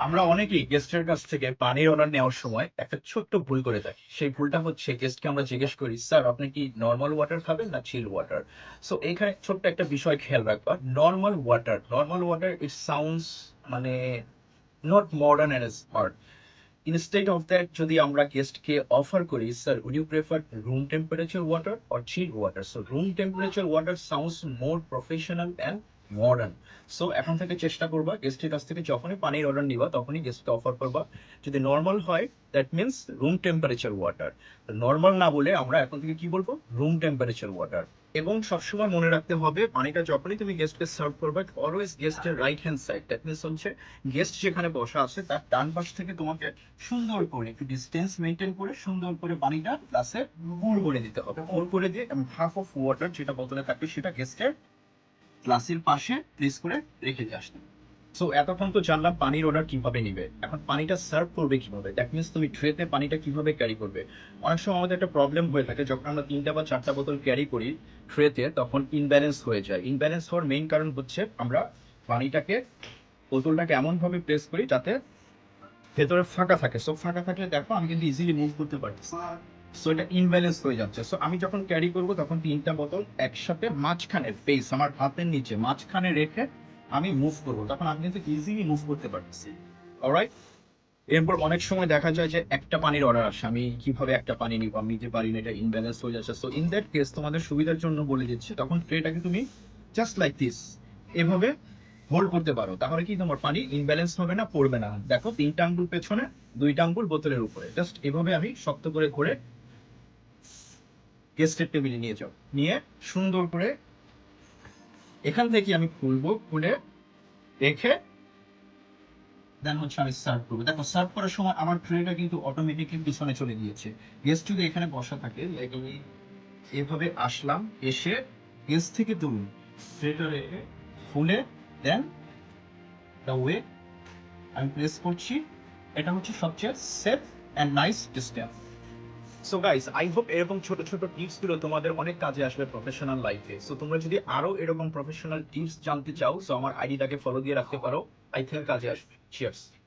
আমরা অনেকেই গেস্টের কাছ থেকে পানির অর্ডার নেওয়ার সময় একটা ছোট্ট ভুল করে থাকি। সেই ভুলটা হচ্ছে গেস্টকে আমরা জিজ্ঞেস করি, "স্যার আপনি কি নরমাল ওয়াটার খাবেন না চিল ওয়াটার?" সো এইখানে ছোট্ট একটা বিষয় খেয়াল রাখবা। নরমাল ওয়াটার ইট সাউন্ডস মানে not modern and smart. Instead of that যদি আমরা গেস্টকে অফার করি, "sir would you prefer room temperature water or chill water?" So room temperature water sounds more professional and modern. So এখন থেকে চেষ্টা করবা গেস্টের কাছ থেকে যখনই পানির অর্ডার নিবা তখনই গেস্টকে অফার করবা। যদি নর্মাল হয় that means room temperature water. Normal না বলে আমরা এখন থেকে কি বলবো? Room temperature water. এবং সবসময় মনে রাখতে হবে পানিটা যখনই তুমি গেস্টকে সার্ভ করবে অলওয়েজ গেস্টের right hand side, that means হচ্ছে গেস্ট যেখানে বসা আছে তার ডান পাশ থেকে তোমাকে সুন্দর করে একটু ডিস্টেন্স মেনটেন করে সুন্দর করে পানিটা গ্লাসে pour করে দিতে হবে। pour করে দিয়ে এবং হাফ অফ ওয়াটার যেটা বোতলে থাকবে সেটা গেস্টের গ্লাসের পাশে প্লেস করে রেখে দিয়ে আসতে। সো এতক্ষণ তো জানলাম পানির অর্ডার কিভাবে নিবে। এখন পানিটা সার্ভ করবে কিভাবে? দ্যাট মিনস তুমি ট্রেতে পানিটা কিভাবে ক্যারি করবে। অনেক সময় আমাদের একটা প্রবলেম হয়ে থাকে যখন আমরা ৩টা বা ৪টা বোতল ক্যারি করি ট্রেতে, তখন ইনব্যালেন্স হয়ে যায়। ইনব্যালেন্স হওয়ার মেইন কারণ হচ্ছে আমরা পানিটাকে বোতলটাকে এমনভাবে প্লেস করি যাতে ভেতরে ফাঁকা থাকে। সো ফাঁকা থাকলে দেখো আমি কিন্তু ইজিলি মুভ করতে পারতেছি। সো এটা ইমব্যালেন্স হয়ে যাচ্ছে। সো আমি যখন ক্যারি করব তখন ৩টা বোতল একসাথে মাঝখানে ফেস আমার হাতের নিচে মাঝখানে রেখে আমি মুভ করব। তখন আমি কিন্তু ইজিলি মুভ করতে পারতেছি। অলরাইট? এরপর অনেক সময় দেখা যায় যে একটা পানির অর্ডার আসে। আমি কিভাবে একটা পানি নিব? আমি নিতে পারি না, এটা ইমব্যালেন্স হয়ে যাচ্ছে। সো ইন দ্যাট কেস তোমাদের সুবিধার জন্য বলে দিচ্ছি তখন ট্রেটাকে তুমি জাস্ট লাইক দিস এভাবে হোল্ড করতে পারো। তাহলে কি তোমার পানি ইমব্যালেন্স হবে না, পড়বে না। দেখো ৩টা আঙ্গুল পেছনে, ২টা আঙ্গুল বোতলের উপরে। জাস্ট এভাবে আমি শক্ত করে ধরে গেস্টের টেবিলে নিয়ে যাও। নিয়ে সুন্দর করে এখান থেকে আমি খুলবো, খুলে রেখে দেন হচ্ছে আমি সার্ভ করবো। দেখো সার্ভ করার সময় আমার ট্রেটা কিন্তু অটোমেটিকলি পিছনে চলে গিয়েছে। গেস্ট যদি এখানে বসা থাকে লাইক আমি এভাবে আসলাম, এসে গেস্ট থেকে তুলুন ট্রেটা রেখে খুলে দেন দ্য ওয়ে আমি প্রেস করছি। এটা হচ্ছে সবচেয়ে safe and nice system. So guys I hope এরকম ছোট ছোট টিপস গুলো তোমাদের অনেক কাজে আসবে প্রফেশনাল লাইফে। সো তোমরা যদি আরো এরকম প্রফেশনাল টিপস জানতে চাও সো আমার আইডিটাকে ফলো দিয়ে রাখতে পারো। আই থিঙ্ক কাজে আসবে। চিয়ার্স।